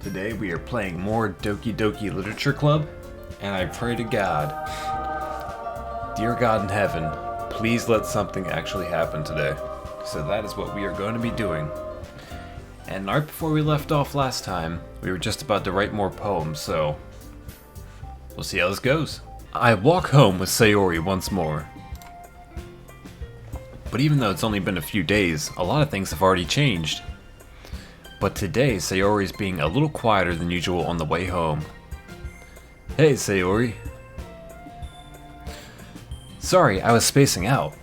Today we are playing more Doki Literature Club, and I pray to God, dear God in heaven, please let something actually happen today. So that is what we are going to be doing. And right before we left off last time, we were just about to write more poems, so we'll see how this goes. I walk home with Sayori once more. But even though it's only been a few days, a lot of things have already changed. But today, Sayori is being a little quieter than usual on the way home. Hey, Sayori. Sorry, I was spacing out.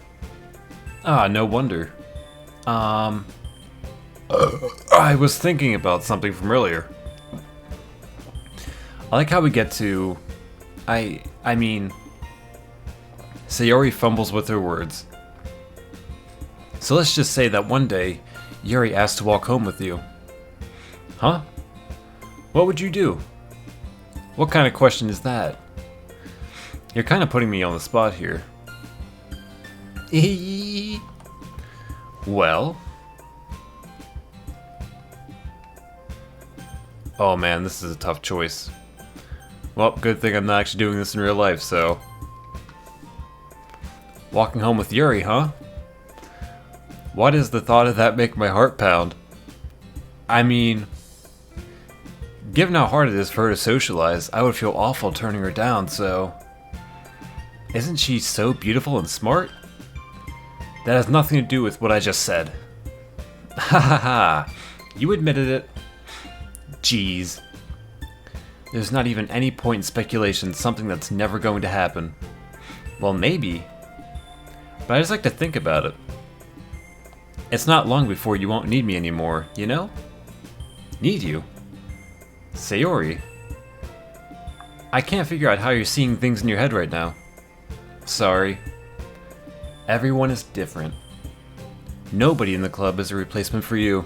Ah, no wonder. I was thinking about something from earlier. I like how we get to... I mean... Sayori fumbles with her words. So let's just say that one day, Yuri asked to walk home with you. Huh? What would you do? What kind of question is that? You're kind of putting me on the spot here. Well? Oh man, this is a tough choice. Well, good thing I'm not actually doing this in real life, so... Walking home with Yuri, huh? Why does the thought of that make my heart pound? I mean... Given how hard it is for her to socialize, I would feel awful turning her down, so... Isn't she so beautiful and smart? That has nothing to do with what I just said. Ha ha ha! You admitted it. Jeez. There's not even any point in speculation something that's never going to happen. Well, maybe. But I just like to think about it. It's not long before you won't need me anymore, you know? Need you? Sayori? I can't figure out how you're seeing things in your head right now. Sorry. Everyone is different. Nobody in the club is a replacement for you.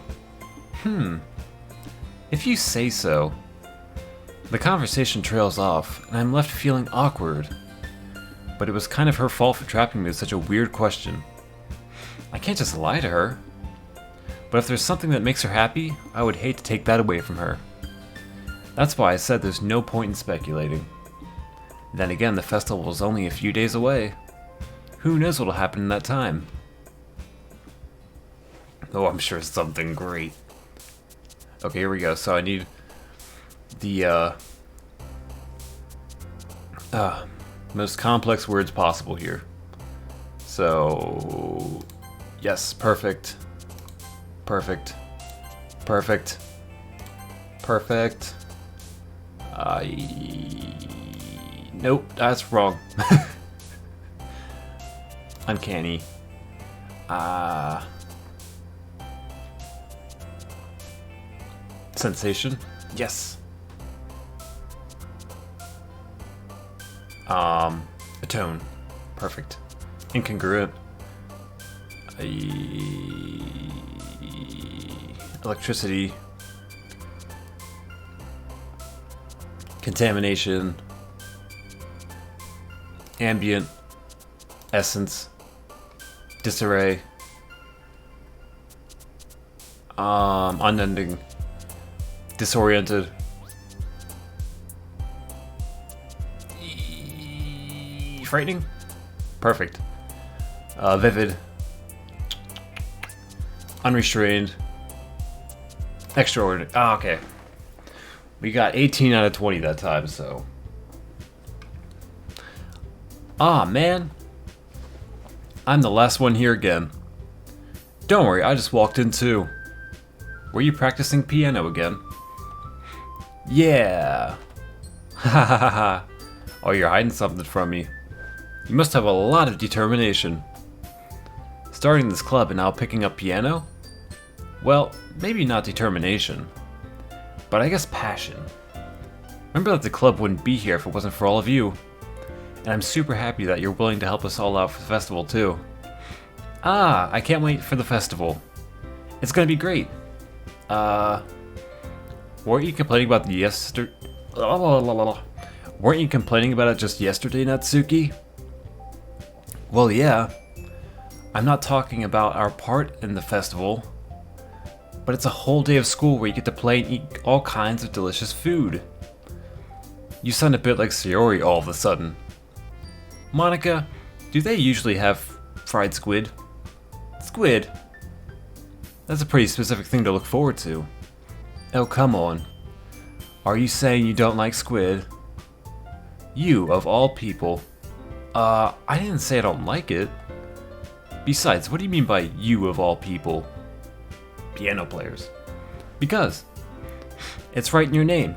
If you say so. The conversation trails off, and I'm left feeling awkward. But it was kind of her fault for trapping me with such a weird question. I can't just lie to her. But if there's something that makes her happy, I would hate to take that away from her. That's why I said there's no point in speculating. Then again, the festival is only a few days away. Who knows what'll happen in that time? Oh, I'm sure something great. Okay, here we go. So I need the most complex words possible here. So, yes, perfect. Perfect. Perfect. Perfect. Nope, that's wrong. Uncanny. Sensation? Yes. Atone. Perfect. Incongruent. Electricity. Contamination. Ambient. Essence. Disarray. Unending. Disoriented. Frightening? Perfect. Vivid. Unrestrained. Extraordinary. Ah, okay. We got 18 out of 20 that time, so... Ah, man. I'm the last one here again. Don't worry, I just walked in too. Were you practicing piano again? Yeah. Ha ha ha ha. Oh, you're hiding something from me. You must have a lot of determination. Starting this club and now picking up piano? Well, maybe not determination. But I guess passion. Remember that the club wouldn't be here if it wasn't for all of you. And I'm super happy that you're willing to help us all out for the festival too. Ah, I can't wait for the festival. It's gonna be great. Weren't you complaining about the Weren't you complaining about it just yesterday, Natsuki? Well, yeah. I'm not talking about our part in the festival. but it's a whole day of school where you get to play and eat all kinds of delicious food. You sound a bit like Sayori all of a sudden. Monica, do they usually have fried squid? Squid? That's a pretty specific thing to look forward to. Oh, come on. Are you saying you don't like squid? You, of all people. I didn't say I don't like it. Besides, what do you mean by you of all people? Piano players. Because it's right in your name.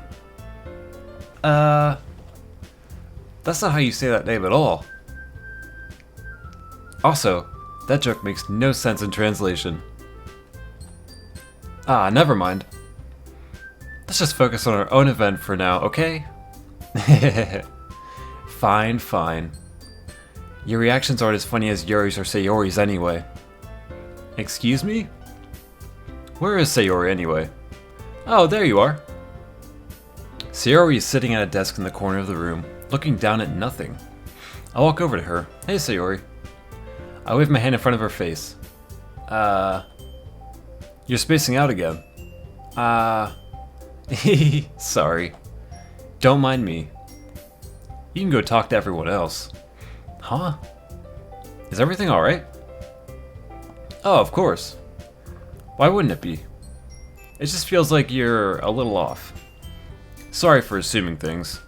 That's not how you say that name at all. Also, that joke makes no sense in translation. Never mind. Let's just focus on our own event for now, okay? Fine, fine. Your reactions aren't as funny as Yuri's or Sayori's anyway. Excuse me? Where is Sayori anyway? Oh, there you are. Sayori is sitting at a desk in the corner of the room, looking down at nothing. I walk over to her. Hey, Sayori. I wave my hand in front of her face. You're spacing out again. Sorry. Don't mind me. You can go talk to everyone else. Huh? Is everything alright? Oh, of course. Why wouldn't it be? It just feels like you're a little off. Sorry for assuming things.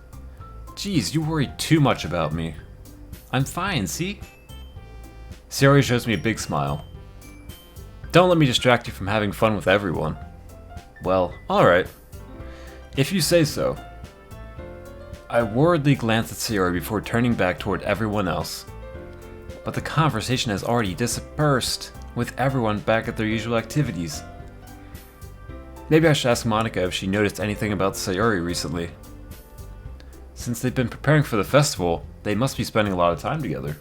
Geez, you worry too much about me. I'm fine, see? Sayori shows me a big smile. Don't let me distract you from having fun with everyone. Well, alright. If you say so. I worriedly glanced at Sayori before turning back toward everyone else. But the conversation has already dispersed, with everyone back at their usual activities. Maybe I should ask Monica if she noticed anything about Sayori recently. Since they've been preparing for the festival, they must be spending a lot of time together.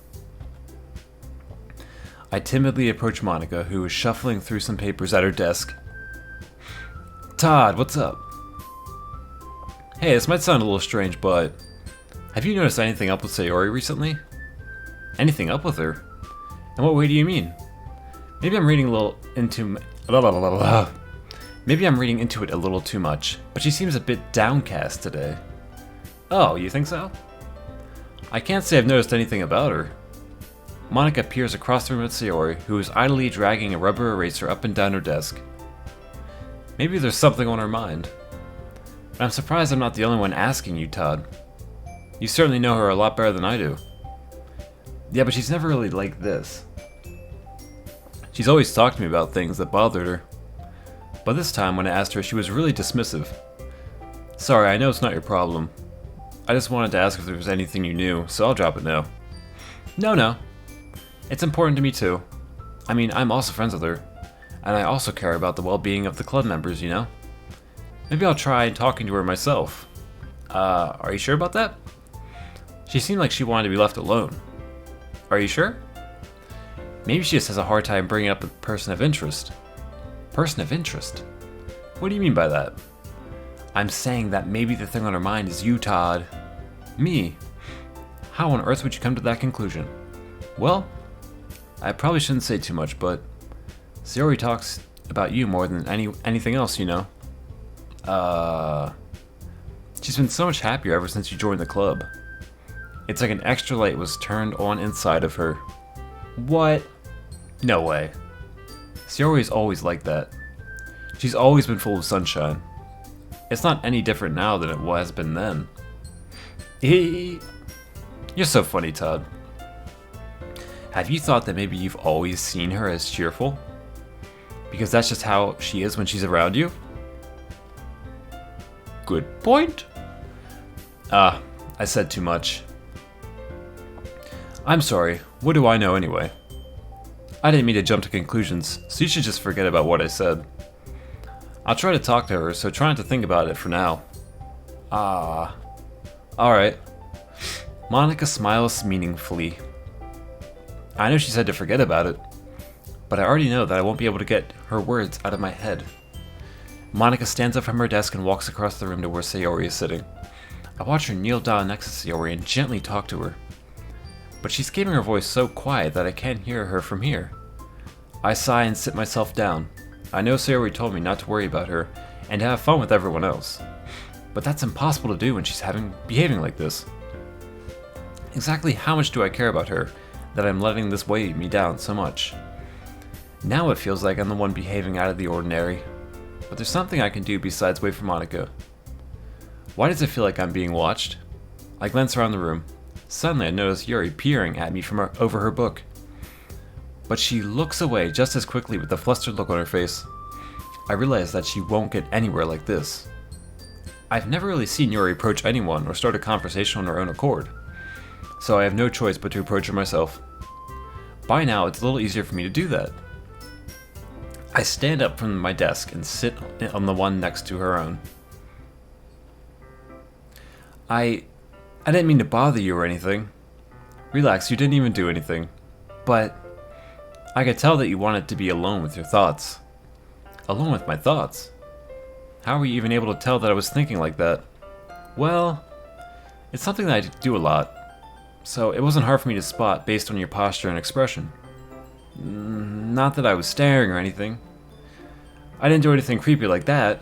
I timidly approach Monica, who is shuffling through some papers at her desk. Todd, what's up? Hey, this might sound a little strange, but have you noticed anything up with Sayori recently? Anything up with her? In what way do you mean? Maybe I'm reading a little into... Maybe I'm reading into it a little too much, but she seems a bit downcast today. Oh, you think so? I can't say I've noticed anything about her. Monica peers across the room at Sayori, who is idly dragging a rubber eraser up and down her desk. Maybe there's something on her mind. But I'm surprised I'm not the only one asking you, Todd. You certainly know her a lot better than I do. Yeah, but she's never really like this. She's always talked to me about things that bothered her. But this time, when I asked her, she was really dismissive. Sorry, I know it's not your problem. I just wanted to ask if there was anything you knew, so I'll drop it now. No. It's important to me too. I mean, I'm also friends with her. And I also care about the well-being of the club members, you know? Maybe I'll try talking to her myself. Are you sure about that? She seemed like she wanted to be left alone. Are you sure? Maybe she just has a hard time bringing up a person of interest. Person of interest? What do you mean by that? I'm saying that maybe the thing on her mind is you, Todd. Me? How on earth would you come to that conclusion? Well, I probably shouldn't say too much, but Sayori talks about you more than anything else, you know. She's been so much happier ever since you joined the club. It's like an extra light was turned on inside of her. What? No way. Sayori is always like that. She's always been full of sunshine. It's not any different now than it has been then. You're so funny, Todd. Have you thought that maybe you've always seen her as cheerful? Because that's just how she is when she's around you? Good point. I said too much. I'm sorry, what do I know anyway? I didn't mean to jump to conclusions, so you should just forget about what I said. I'll try to talk to her, so try not to think about it for now. Alright. Monica smiles meaningfully. I know she said to forget about it, but I already know that I won't be able to get her words out of my head. Monica stands up from her desk and walks across the room to where Sayori is sitting. I watch her kneel down next to Sayori and gently talk to her. But she's keeping her voice so quiet that I can't hear her from here. I sigh and sit myself down. I know Sayori told me not to worry about her and to have fun with everyone else. But that's impossible to do when she's behaving like this. Exactly how much do I care about her that I'm letting this weigh me down so much? Now it feels like I'm the one behaving out of the ordinary. But there's something I can do besides wait for Monica. Why does it feel like I'm being watched? I glance around the room. Suddenly I notice Yuri peering at me from over her book. But she looks away just as quickly with a flustered look on her face. I realize that she won't get anywhere like this. I've never really seen Yuri approach anyone or start a conversation on her own accord, so I have no choice but to approach her myself. By now, it's a little easier for me to do that. I stand up from my desk and sit on the one next to her own. I didn't mean to bother you or anything. Relax, you didn't even do anything. But I could tell that you wanted to be alone with your thoughts. Alone with my thoughts? How were you even able to tell that I was thinking like that? Well, it's something that I do a lot, so it wasn't hard for me to spot based on your posture and expression. Not that I was staring or anything. I didn't do anything creepy like that.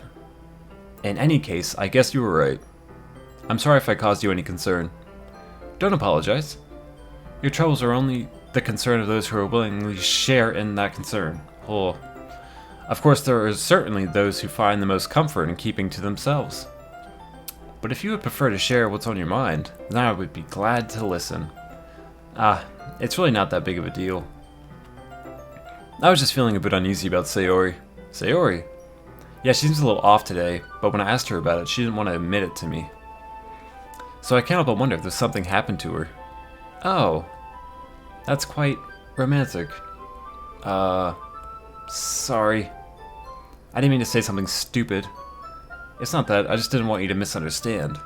In any case, I guess you were right. I'm sorry if I caused you any concern. Don't apologize. Your troubles are only the concern of those who are willingly share in that concern. Oh. Of course, there are certainly those who find the most comfort in keeping to themselves. But if you would prefer to share what's on your mind, then I would be glad to listen. It's really not that big of a deal. I was just feeling a bit uneasy about Sayori. Sayori? Yeah, she seems a little off today, but when I asked her about it, she didn't want to admit it to me. So I can't help but wonder if there's something happened to her. Oh. That's quite romantic. Sorry. I didn't mean to say something stupid. It's not that, I just didn't want you to misunderstand.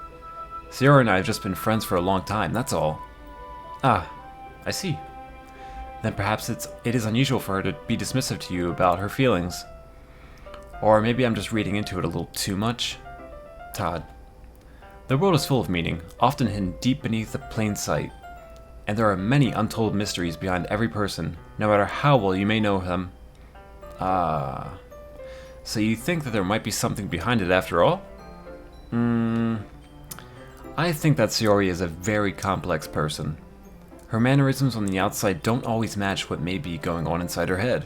Sayori and I have just been friends for a long time, that's all. Ah, I see. Then perhaps it is unusual for her to be dismissive to you about her feelings. Or maybe I'm just reading into it a little too much. Todd. The world is full of meaning, often hidden deep beneath the plain sight. And there are many untold mysteries behind every person, no matter how well you may know them. So you think that there might be something behind it after all? I think that Sayori is a very complex person. Her mannerisms on the outside don't always match what may be going on inside her head.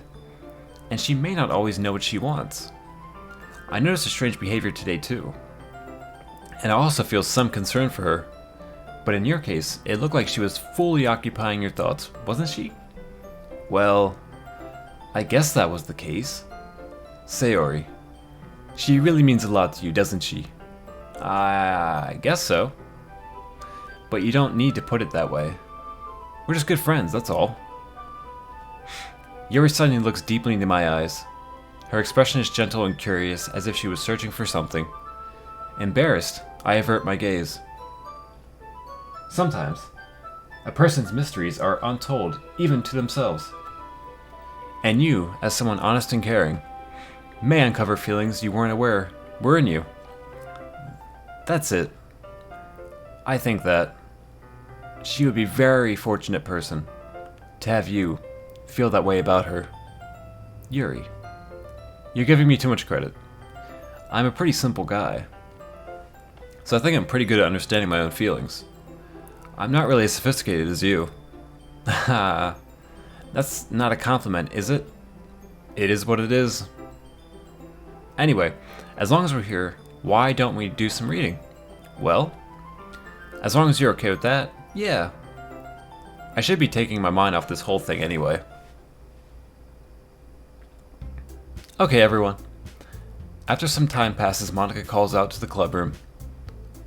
And she may not always know what she wants. I noticed a strange behavior today too. And I also feel some concern for her. But in your case, it looked like she was fully occupying your thoughts, wasn't she? Well, I guess that was the case. Sayori. She really means a lot to you, doesn't she? I guess so. But you don't need to put it that way. We're just good friends, that's all. Yuri suddenly looks deeply into my eyes. Her expression is gentle and curious, as if she was searching for something. Embarrassed, I avert my gaze. Sometimes, a person's mysteries are untold, even to themselves. And you, as someone honest and caring, may uncover feelings you weren't aware were in you. That's it. I think that she would be a very fortunate person to have you feel that way about her. Yuri, you're giving me too much credit. I'm a pretty simple guy, so I think I'm pretty good at understanding my own feelings. I'm not really as sophisticated as you. Haha. That's not a compliment, is it? It is what it is. Anyway, as long as we're here, why don't we do some reading? Well, as long as you're okay with that, yeah. I should be taking my mind off this whole thing anyway. Okay, everyone. After some time passes, Monica calls out to the club room.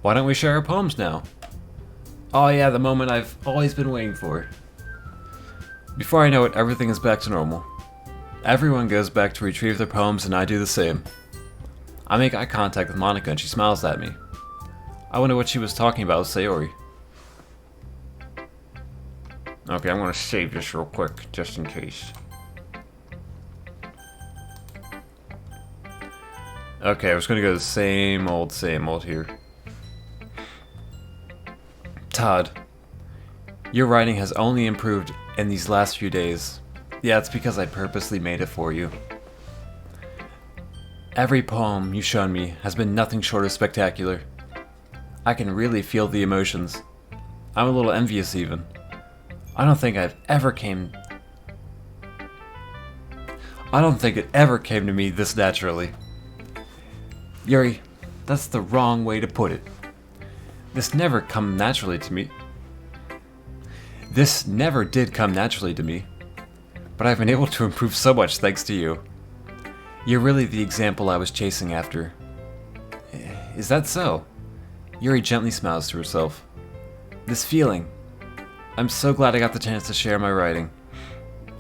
Why don't we share our poems now? Oh yeah, the moment I've always been waiting for. Before I know it, everything is back to normal. Everyone goes back to retrieve their poems and I do the same. I make eye contact with Monica and she smiles at me. I wonder what she was talking about with Sayori. Okay, I'm gonna save this real quick, just in case. Okay, I was gonna go the same old here. Todd, your writing has only improved in these last few days. Yeah, it's because I purposely made it for you. Every poem you've shown me has been nothing short of spectacular. I can really feel the emotions. I'm a little envious even. I don't think it ever came to me this naturally. Yuri, that's the wrong way to put it. This never did come naturally to me, but I've been able to improve so much thanks to you. You're really the example I was chasing after. Is that so? Yuri gently smiles to herself. This feeling. I'm so glad I got the chance to share my writing.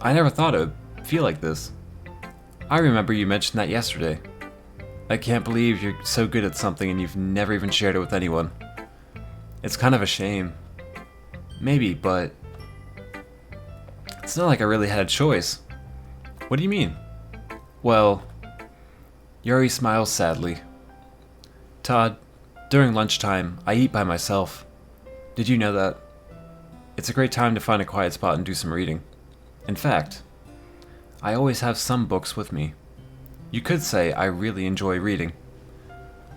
I never thought it would feel like this. I remember you mentioned that yesterday. I can't believe you're so good at something and you've never even shared it with anyone. It's kind of a shame. Maybe, but it's not like I really had a choice. What do you mean? Well, Yuri smiles sadly. Todd, during lunchtime, I eat by myself. Did you know that? It's a great time to find a quiet spot and do some reading. In fact, I always have some books with me. You could say I really enjoy reading.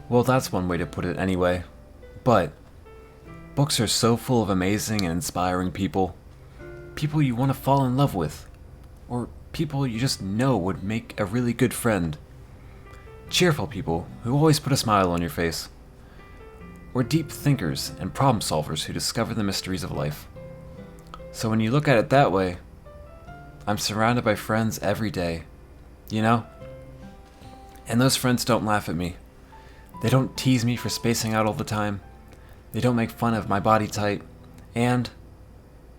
Well, that's one way to put it anyway. But books are so full of amazing and inspiring people. People you want to fall in love with. Or people you just know would make a really good friend. Cheerful people who always put a smile on your face. Or deep thinkers and problem solvers who discover the mysteries of life. So when you look at it that way, I'm surrounded by friends every day, you know? And those friends don't laugh at me. They don't tease me for spacing out all the time. They don't make fun of my body type. And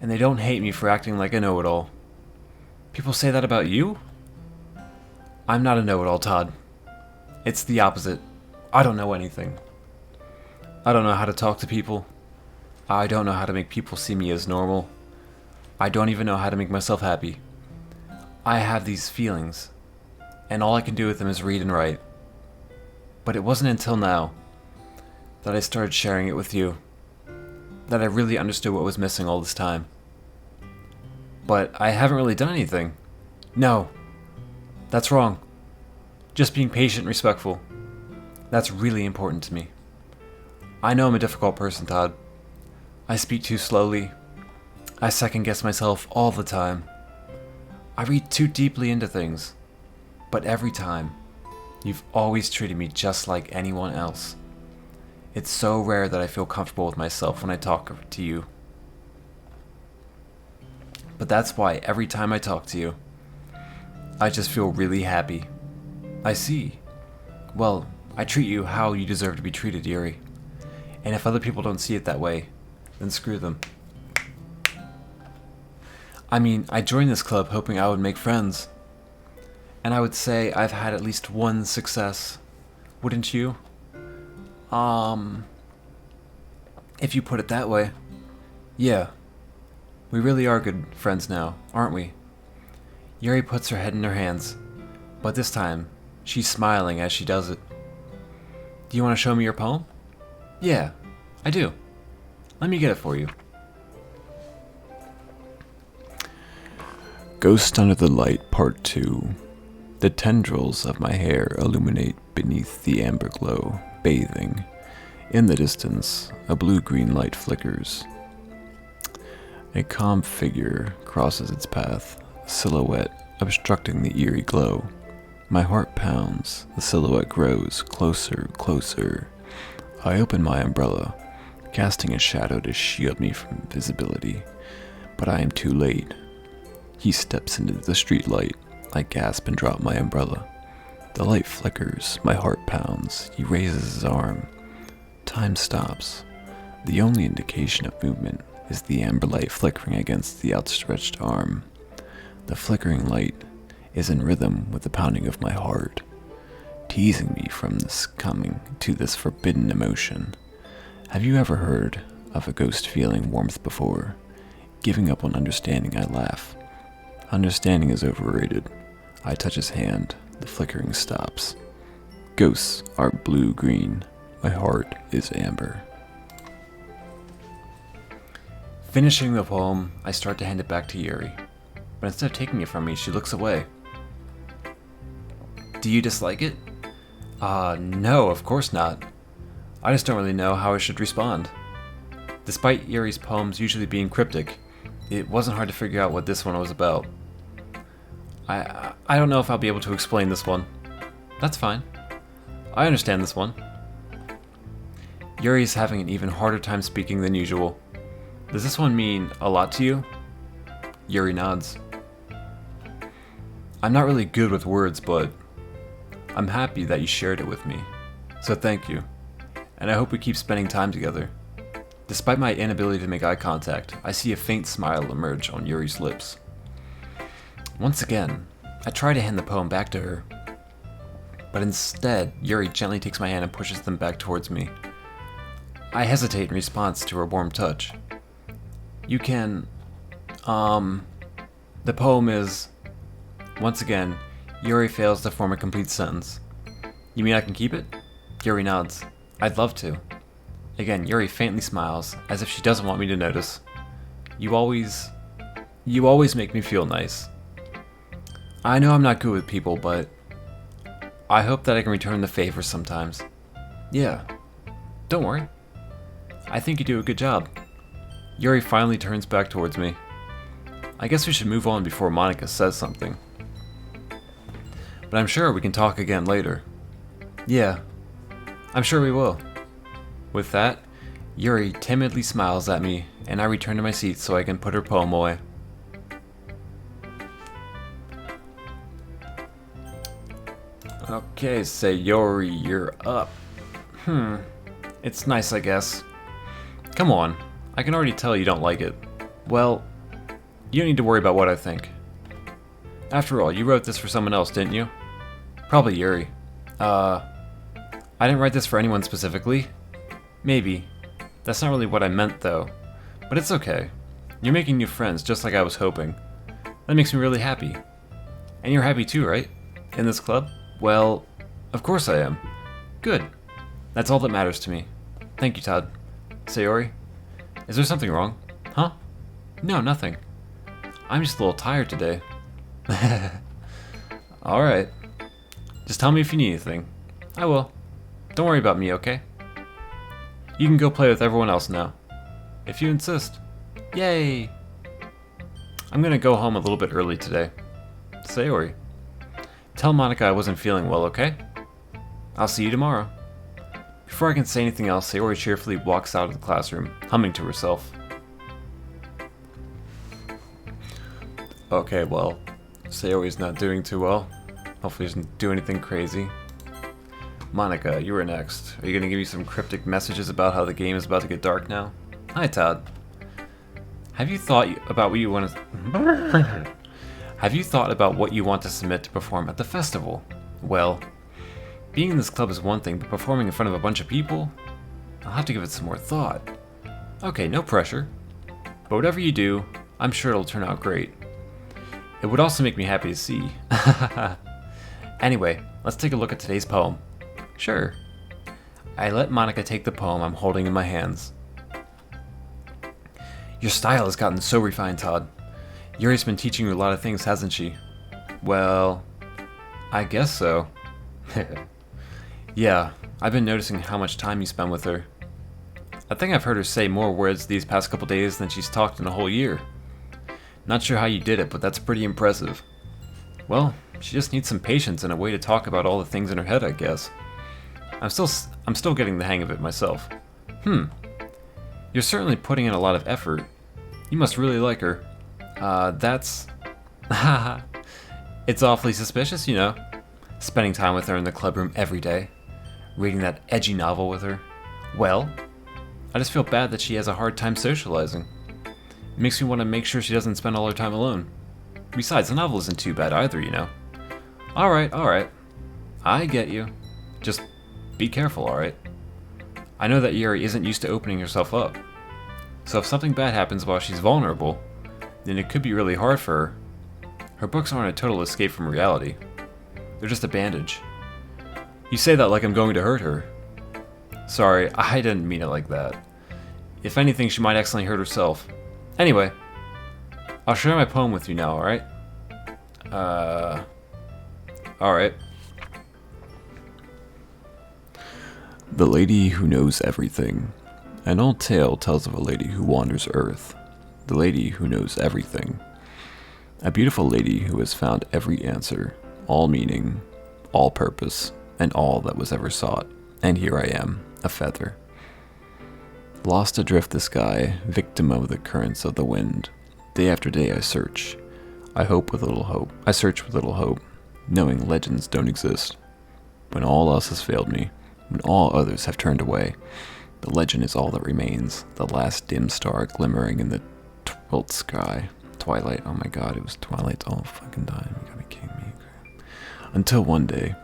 they don't hate me for acting like a know-it-all. People say that about you? I'm not a know-it-all, Todd. It's the opposite. I don't know anything. I don't know how to talk to people. I don't know how to make people see me as normal. I don't even know how to make myself happy. I have these feelings, and all I can do with them is read and write. But it wasn't until now that I started sharing it with you that I really understood what was missing all this time. But I haven't really done anything. No, that's wrong. Just being patient and respectful. That's really important to me. I know I'm a difficult person, Todd. I speak too slowly. I second guess myself all the time. I read too deeply into things. But every time, you've always treated me just like anyone else. It's so rare that I feel comfortable with myself when I talk to you. But that's why every time I talk to you, I just feel really happy. I see. Well, I treat you how you deserve to be treated, Yuri. And if other people don't see it that way, then screw them. I mean, I joined this club hoping I would make friends. And I would say I've had at least one success. Wouldn't you? If you put it that way. Yeah. We really are good friends now, aren't we? Yuri puts her head in her hands, but this time, she's smiling as she does it. Do you want to show me your poem? Yeah, I do. Let me get it for you. Ghost Under the Light, Part 2. The tendrils of my hair illuminate beneath the amber glow, bathing. In the distance, a blue-green light flickers. A calm figure crosses its path, silhouette obstructing the eerie glow. My heart pounds, the silhouette grows closer, closer. I open my umbrella, casting a shadow to shield me from visibility, but I am too late. He steps into the streetlight. I gasp and drop my umbrella. The light flickers, my heart pounds. He raises his arm. Time stops. The only indication of movement is the amber light flickering against the outstretched arm. The flickering light is in rhythm with the pounding of my heart, teasing me from this coming to this forbidden emotion. Have you ever heard of a ghost feeling warmth before? Giving up on understanding, I laugh. Understanding is overrated. I touch his hand. The flickering stops. Ghosts are blue-green. My heart is amber. Finishing the poem, I start to hand it back to Yuri. But instead of taking it from me, she looks away. Do you dislike it? No, of course not. I just don't really know how I should respond. Despite Yuri's poems usually being cryptic, it wasn't hard to figure out what this one was about. I don't know if I'll be able to explain this one. That's fine. I understand this one. Yuri's having an even harder time speaking than usual. Does this one mean a lot to you? Yuri nods. I'm not really good with words, but I'm happy that you shared it with me. So thank you. And I hope we keep spending time together. Despite my inability to make eye contact, I see a faint smile emerge on Yuri's lips. Once again, I try to hand the poem back to her. But instead, Yuri gently takes my hand and pushes them back towards me. I hesitate in response to her warm touch. You can... The poem is... Once again, Yuri fails to form a complete sentence. You mean I can keep it? Yuri nods. I'd love to. Again, Yuri faintly smiles, as if she doesn't want me to notice. You always make me feel nice. I know I'm not good with people, but I hope that I can return the favor sometimes. Yeah, don't worry. I think you do a good job. Yuri finally turns back towards me. I guess we should move on before Monika says something. But I'm sure we can talk again later. Yeah, I'm sure we will. With that, Yuri timidly smiles at me, and I return to my seat so I can put her poem away. Okay, Sayori, you're up. It's nice, I guess. Come on, I can already tell you don't like it. Well, you don't need to worry about what I think. After all, you wrote this for someone else, didn't you? Probably Yuri. I didn't write this for anyone specifically. Maybe. That's not really what I meant, though. But it's okay. You're making new friends, just like I was hoping. That makes me really happy. And you're happy too, right? In this club? Well, of course I am. Good. That's all that matters to me. Thank you, Todd. Sayori? Is there something wrong? Huh? No, nothing. I'm just a little tired today. Alright. Just tell me if you need anything. I will. Don't worry about me, okay? You can go play with everyone else now. If you insist. Yay! I'm gonna go home a little bit early today. Sayori. Tell Monika I wasn't feeling well, okay? I'll see you tomorrow. Before I can say anything else, Sayori cheerfully walks out of the classroom, humming to herself. Okay, well, Sayori's not doing too well. Hopefully she doesn't do anything crazy. Monika, you were next. Are you going to give me some cryptic messages about how the game is about to get dark now? Hi, Todd. Have you thought about what you want to... Have you thought about what you want to submit to perform at the festival? Well, being in this club is one thing, but performing in front of a bunch of people? I'll have to give it some more thought. Okay, no pressure. But whatever you do, I'm sure it'll turn out great. It would also make me happy to see. Anyway, let's take a look at today's poem. Sure. I let Monika take the poem I'm holding in my hands. Your style has gotten so refined, Todd. Yuri's been teaching you a lot of things, hasn't she? Well, I guess so. Yeah, I've been noticing how much time you spend with her. I think I've heard her say more words these past couple days than she's talked in a whole year. Not sure how you did it, but that's pretty impressive. Well, she just needs some patience and a way to talk about all the things in her head, I guess. I'm still getting the hang of it myself. You're certainly putting in a lot of effort. You must really like her. That's... It's awfully suspicious, you know. Spending time with her in the clubroom every day. Reading that edgy novel with her. Well, I just feel bad that she has a hard time socializing. It makes me want to make sure she doesn't spend all her time alone. Besides, the novel isn't too bad either, you know. Alright. I get you. Just be careful, alright? I know that Yuri isn't used to opening herself up. So if something bad happens while she's vulnerable, then it could be really hard for her. Her books aren't a total escape from reality. They're just a bandage. You say that like I'm going to hurt her. Sorry, I didn't mean it like that. If anything, she might accidentally hurt herself. Anyway, I'll share my poem with you now, alright? Alright. The Lady Who Knows Everything. An old tale tells of a lady who wanders Earth. The Lady Who Knows Everything. A beautiful lady who has found every answer, all meaning, all purpose, and all that was ever sought. And here I am, a feather. Lost adrift the sky, victim of the currents of the wind. Day after day I search. I hope with little hope. I search with little hope, knowing legends don't exist. When all else has failed me, when all others have turned away, the legend is all that remains, the last dim star glimmering in the sky. Twilight, oh my god, it was twilight all fucking time. You gotta be kidding me. Until one day,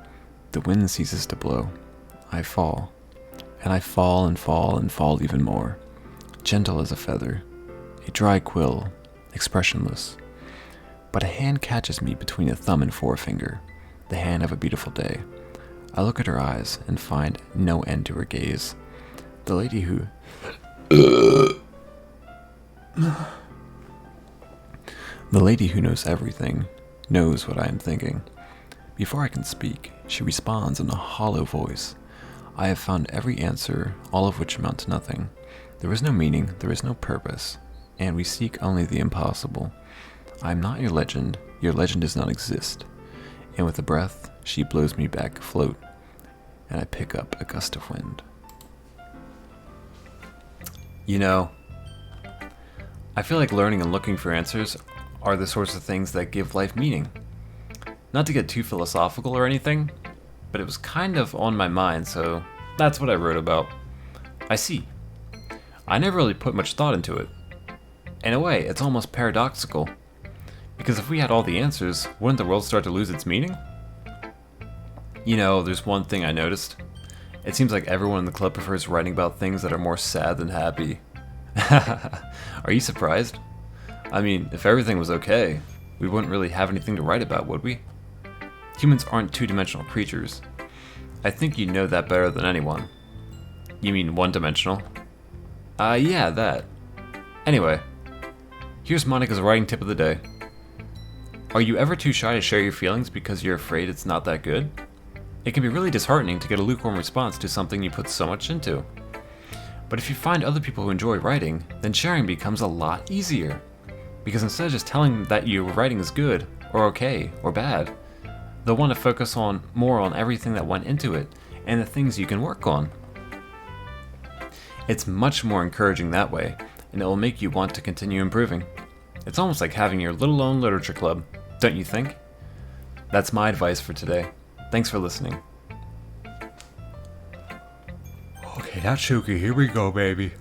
the wind ceases to blow. I fall. And I fall and fall and fall even more. Gentle as a feather. A dry quill, expressionless. But a hand catches me between a thumb and forefinger. The hand of a beautiful day. I look at her eyes and find no end to her gaze. The lady who... The lady who knows everything knows what I am thinking. Before I can speak, she responds in a hollow voice. I have found every answer, all of which amount to nothing. There is no meaning, there is no purpose, and we seek only the impossible. I am not your legend does not exist. And with a breath, she blows me back afloat, and I pick up a gust of wind. You know, I feel like learning and looking for answers are the sorts of things that give life meaning. Not to get too philosophical or anything, but it was kind of on my mind, so that's what I wrote about. I see. I never really put much thought into it. In a way, it's almost paradoxical. Because if we had all the answers, wouldn't the world start to lose its meaning? You know, there's one thing I noticed. It seems like everyone in the club prefers writing about things that are more sad than happy. Are you surprised? I mean, if everything was okay, we wouldn't really have anything to write about, would we? Humans aren't two-dimensional creatures. I think you know that better than anyone. You mean one-dimensional? Yeah, that. Anyway, here's Monica's writing tip of the day. Are you ever too shy to share your feelings because you're afraid it's not that good? It can be really disheartening to get a lukewarm response to something you put so much into. But if you find other people who enjoy writing, then sharing becomes a lot easier. Because instead of just telling them that your writing is good, or okay, or bad, they'll want to focus more on everything that went into it, and the things you can work on. It's much more encouraging that way, and it will make you want to continue improving. It's almost like having your little own literature club, don't you think? That's my advice for today. Thanks for listening. Okay, Natsuki, here we go, baby.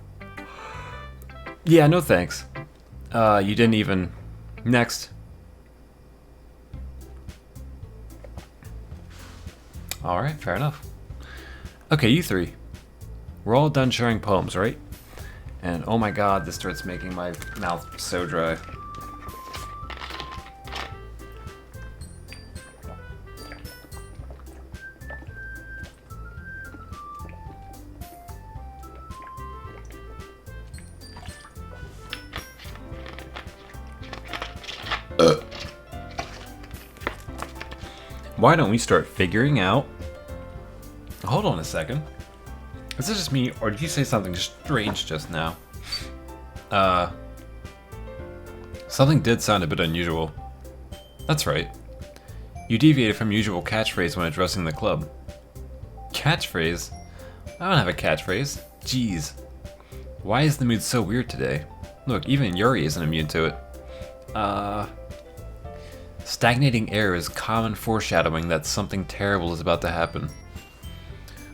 Yeah, no thanks. You didn't even... Next. Alright, fair enough. Okay, you three. We're all done sharing poems, right? And oh my god, this starts making my mouth so dry. Why don't we start figuring out... Hold on a second. Is this just me, or did you say something strange just now? Something did sound a bit unusual. That's right. You deviated from usual catchphrase when addressing the club. Catchphrase? I don't have a catchphrase. Jeez. Why is the mood so weird today? Look, even Yuri isn't immune to it. Stagnating air is common foreshadowing that something terrible is about to happen.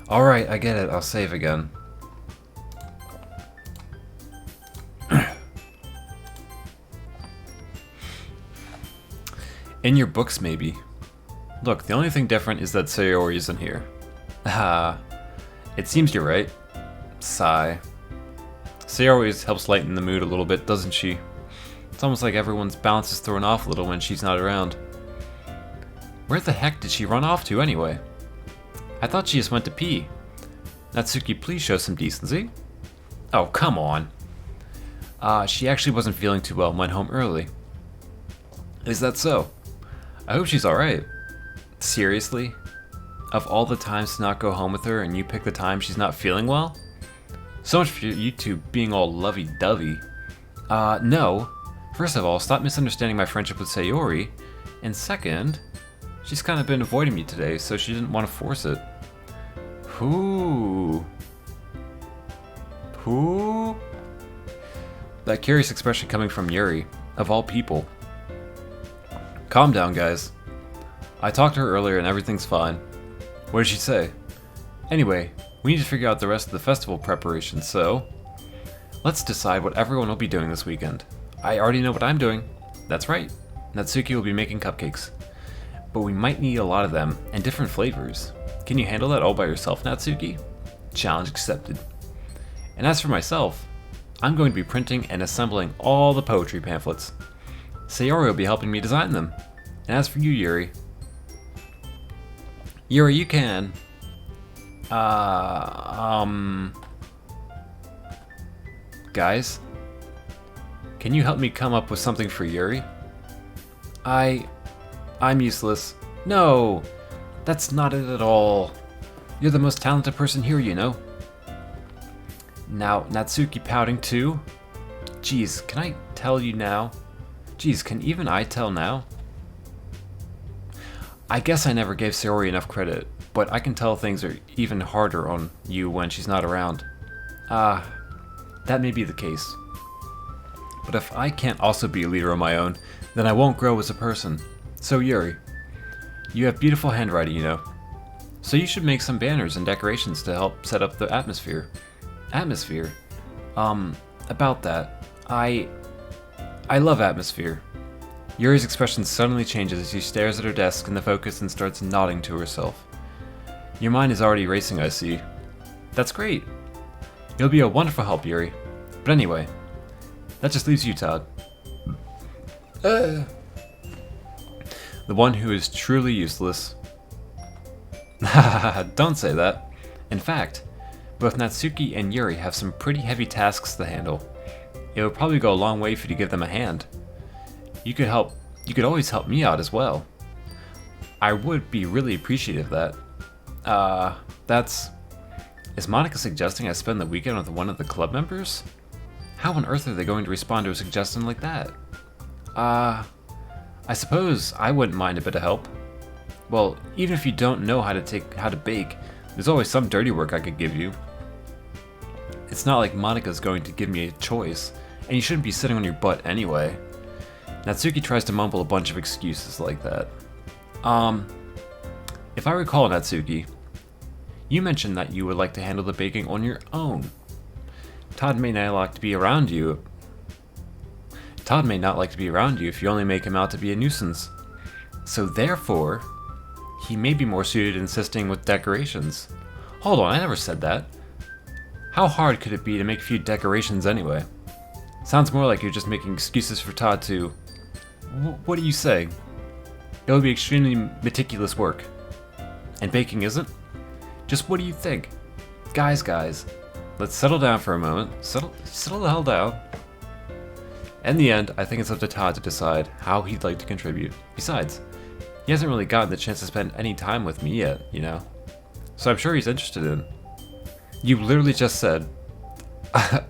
Alright, I get it. I'll save again. In your books, maybe. Look, the only thing different is that Sayori isn't here. It seems you're right. Sigh. Sayori helps lighten the mood a little bit, doesn't she? It's almost like everyone's balance is thrown off a little when she's not around. Where the heck did she run off to anyway? I thought she just went to pee. Natsuki, please show some decency. Oh, come on. She actually wasn't feeling too well and went home early. Is that so? I hope she's alright. Seriously? Of all the times to not go home with her and you pick the time she's not feeling well? So much for you two being all lovey-dovey. No. First of all, stop misunderstanding my friendship with Sayori. And second, she's kind of been avoiding me today, so she didn't want to force it. Who? That curious expression coming from Yuri, of all people. Calm down, guys. I talked to her earlier and everything's fine. What did she say? Anyway, we need to figure out the rest of the festival preparations, so let's decide what everyone will be doing this weekend. I already know what I'm doing. That's right. Natsuki will be making cupcakes. But we might need a lot of them, and different flavors. Can you handle that all by yourself, Natsuki? Challenge accepted. And as for myself, I'm going to be printing and assembling all the poetry pamphlets. Sayori will be helping me design them. And as for you, Yuri, you can... Guys? Can you help me come up with something for Yuri? I'm useless. No! That's not it at all. You're the most talented person here, you know. Now, Natsuki pouting too? Geez, can I tell you now? Geez, can even I tell now? I guess I never gave Sayori enough credit, but I can tell things are even harder on you when she's not around. That may be the case. But if I can't also be a leader on my own, then I won't grow as a person. So Yuri, you have beautiful handwriting, you know. So you should make some banners and decorations to help set up the atmosphere. Atmosphere? About that. I love atmosphere. Yuri's expression suddenly changes as she stares at her desk in the focus and starts nodding to herself. Your mind is already racing, I see. That's great. You'll be a wonderful help, Yuri. But anyway, that just leaves you, Todd. The one who is truly useless. Don't say that. In fact, both Natsuki and Yuri have some pretty heavy tasks to handle. It would probably go a long way for you to give them a hand. You could always help me out as well. I would be really appreciative of that. Is Monica suggesting I spend the weekend with one of the club members? How on earth are they going to respond to a suggestion like that? I suppose I wouldn't mind a bit of help. Well, even if you don't know how to bake, there's always some dirty work I could give you. It's not like Monica's going to give me a choice, and you shouldn't be sitting on your butt anyway. Natsuki tries to mumble a bunch of excuses like that. If I recall, Natsuki, you mentioned that you would like to handle the baking on your own. Todd may not like to be around you if you only make him out to be a nuisance. So therefore, he may be more suited to assisting with decorations. Hold on, I never said that. How hard could it be to make a few decorations anyway? Sounds more like you're just making excuses for Todd to... What do you say? It would be extremely meticulous work. And baking isn't? Just what do you think? Guys, let's settle down for a moment. Settle the hell down. In the end, I think it's up to Todd to decide how he'd like to contribute. Besides, he hasn't really gotten the chance to spend any time with me yet, you know? So I'm sure he's interested in. You literally just said...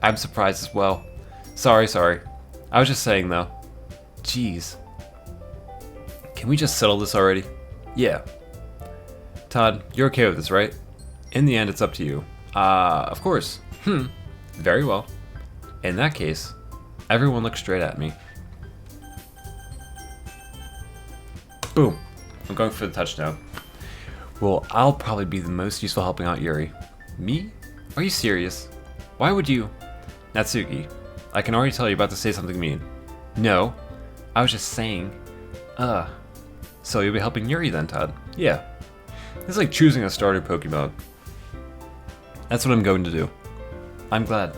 I'm surprised as well. Sorry. I was just saying though. Jeez. Can we just settle this already? Yeah. Todd, you're okay with this, right? In the end, it's up to you. Of course. Very well. In that case, everyone look straight at me. Boom. I'm going for the touchdown. Well, I'll probably be the most useful helping out Yuri. Me? Are you serious? Why would you... Natsuki, I can already tell you're about to say something mean. No. I was just saying. So you'll be helping Yuri then, Todd? Yeah. It's like choosing a starter Pokemon. That's what I'm going to do. I'm glad.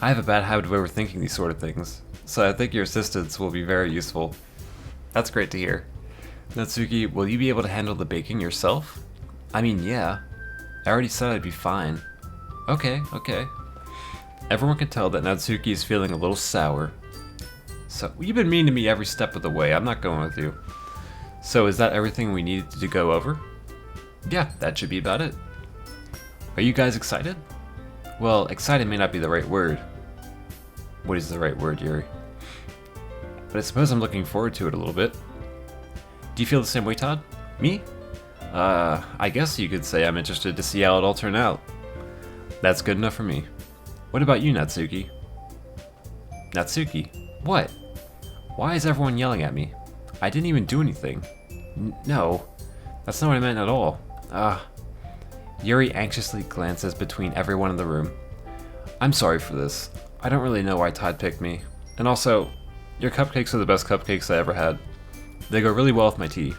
I have a bad habit of overthinking these sort of things, so I think your assistance will be very useful. That's great to hear. Natsuki, will you be able to handle the baking yourself? I mean, yeah. I already said I'd be fine. Okay. Everyone can tell that Natsuki is feeling a little sour. So, you've been mean to me every step of the way. I'm not going with you. So, is that everything we needed to go over? Yeah, that should be about it. Are you guys excited? Well, excited may not be the right word. What is the right word, Yuri? But I suppose I'm looking forward to it a little bit. Do you feel the same way, Todd? Me? I guess you could say I'm interested to see how it all turned out. That's good enough for me. What about you, Natsuki? Natsuki? What? Why is everyone yelling at me? I didn't even do anything. No, that's not what I meant at all. Yuri anxiously glances between everyone in the room. I'm sorry for this. I don't really know why Todd picked me. And also, your cupcakes are the best cupcakes I ever had. They go really well with my tea.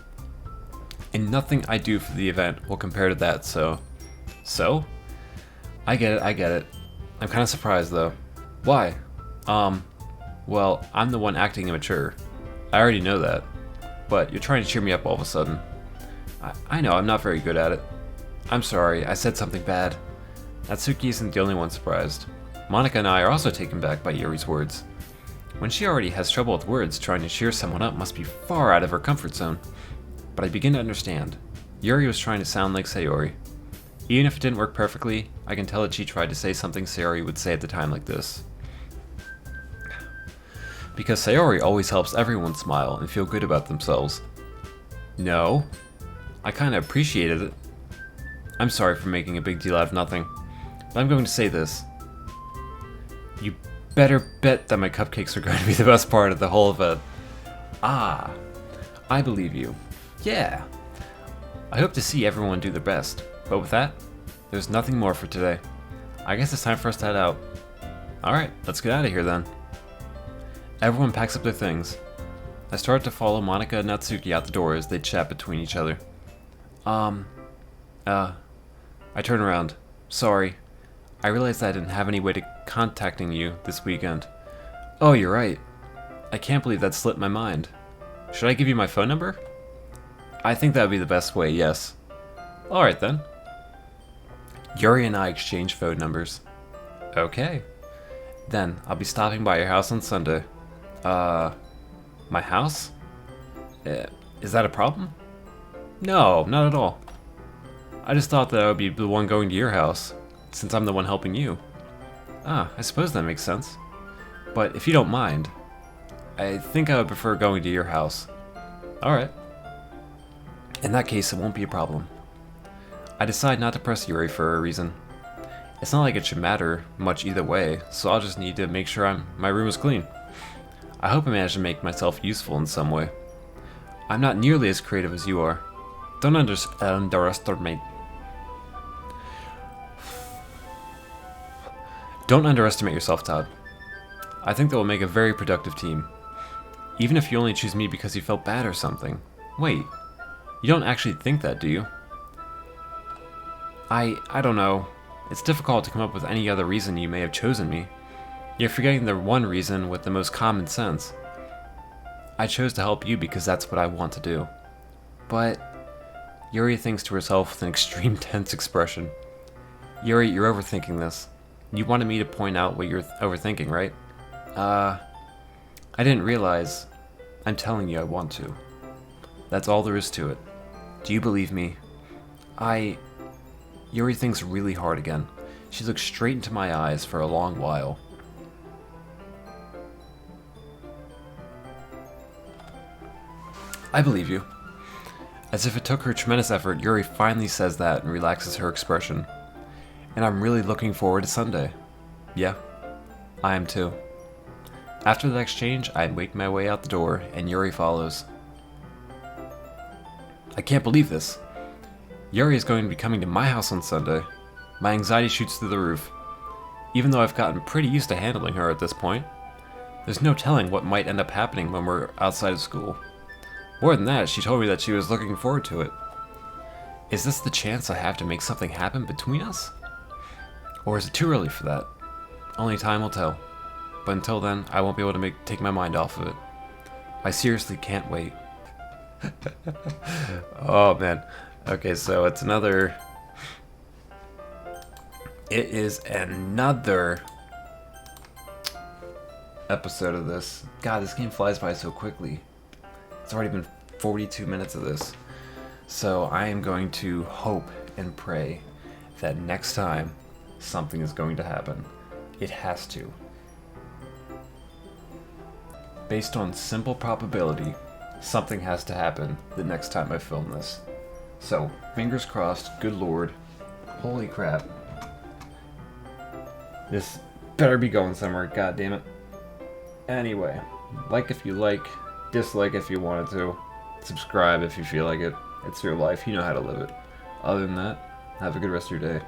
And nothing I do for the event will compare to that, so... So? I get it. I'm kind of surprised, though. Why? Well, I'm the one acting immature. I already know that. But you're trying to cheer me up all of a sudden. I know, I'm not very good at it. I'm sorry, I said something bad. Natsuki isn't the only one surprised. Monica and I are also taken back by Yuri's words. When she already has trouble with words, trying to cheer someone up must be far out of her comfort zone. But I begin to understand. Yuri was trying to sound like Sayori. Even if it didn't work perfectly, I can tell that she tried to say something Sayori would say at the time like this. Because Sayori always helps everyone smile and feel good about themselves. No. I kinda appreciated it. I'm sorry for making a big deal out of nothing, but I'm going to say this. You better bet that my cupcakes are going to be the best part of the whole event. Ah, I believe you. Yeah. I hope to see everyone do their best, but with that, there's nothing more for today. I guess it's time for us to head out. Alright, let's get out of here then. Everyone packs up their things. I start to follow Monica and Natsuki out the door as they chat between each other. I turn around. Sorry. I realized I didn't have any way to contacting you this weekend. Oh, you're right. I can't believe that slipped my mind. Should I give you my phone number? I think that would be the best way, yes. Alright then. Yuri and I exchange phone numbers. Okay. Then, I'll be stopping by your house on Sunday. My house? Is that a problem? No, not at all. I just thought that I would be the one going to your house, since I'm the one helping you. Ah, I suppose that makes sense. But if you don't mind, I think I would prefer going to your house. Alright. In that case, it won't be a problem. I decide not to press Yuri for a reason. It's not like it should matter much either way, so I'll just need to make sure my room is clean. I hope I manage to make myself useful in some way. I'm not nearly as creative as you are. Don't underestimate. Don't underestimate yourself, Todd. I think that will make a very productive team. Even if you only choose me because you felt bad or something. Wait, you don't actually think that, do you? I don't know. It's difficult to come up with any other reason you may have chosen me. You're forgetting the one reason with the most common sense. I chose to help you because that's what I want to do. But... Yuri thinks to herself with an extreme tense expression. Yuri, you're overthinking this. You wanted me to point out what you're overthinking, right? I didn't realize. I'm telling you I want to. That's all there is to it. Do you believe me? Yuri thinks really hard again. She looks straight into my eyes for a long while. I believe you. As if it took her tremendous effort, Yuri finally says that and relaxes her expression. And I'm really looking forward to Sunday. Yeah, I am too. After that exchange, I make my way out the door, and Yuri follows. I can't believe this. Yuri is going to be coming to my house on Sunday. My anxiety shoots through the roof. Even though I've gotten pretty used to handling her at this point, there's no telling what might end up happening when we're outside of school. More than that, she told me that she was looking forward to it. Is this the chance I have to make something happen between us? Or is it too early for that? Only time will tell. But until then, I won't be able to take my mind off of it. I seriously can't wait. Oh man. Okay, so it is another episode of this. God, this game flies by so quickly. It's already been 42 minutes of this. So I am going to hope and pray that next time something is going to happen. It has to. Based on simple probability, something has to happen the next time I film this. So, fingers crossed, good lord. Holy crap. This better be going somewhere, god damn it. Anyway, like if you like, dislike if you wanted to, subscribe if you feel like it. It's your life, you know how to live it. Other than that, have a good rest of your day.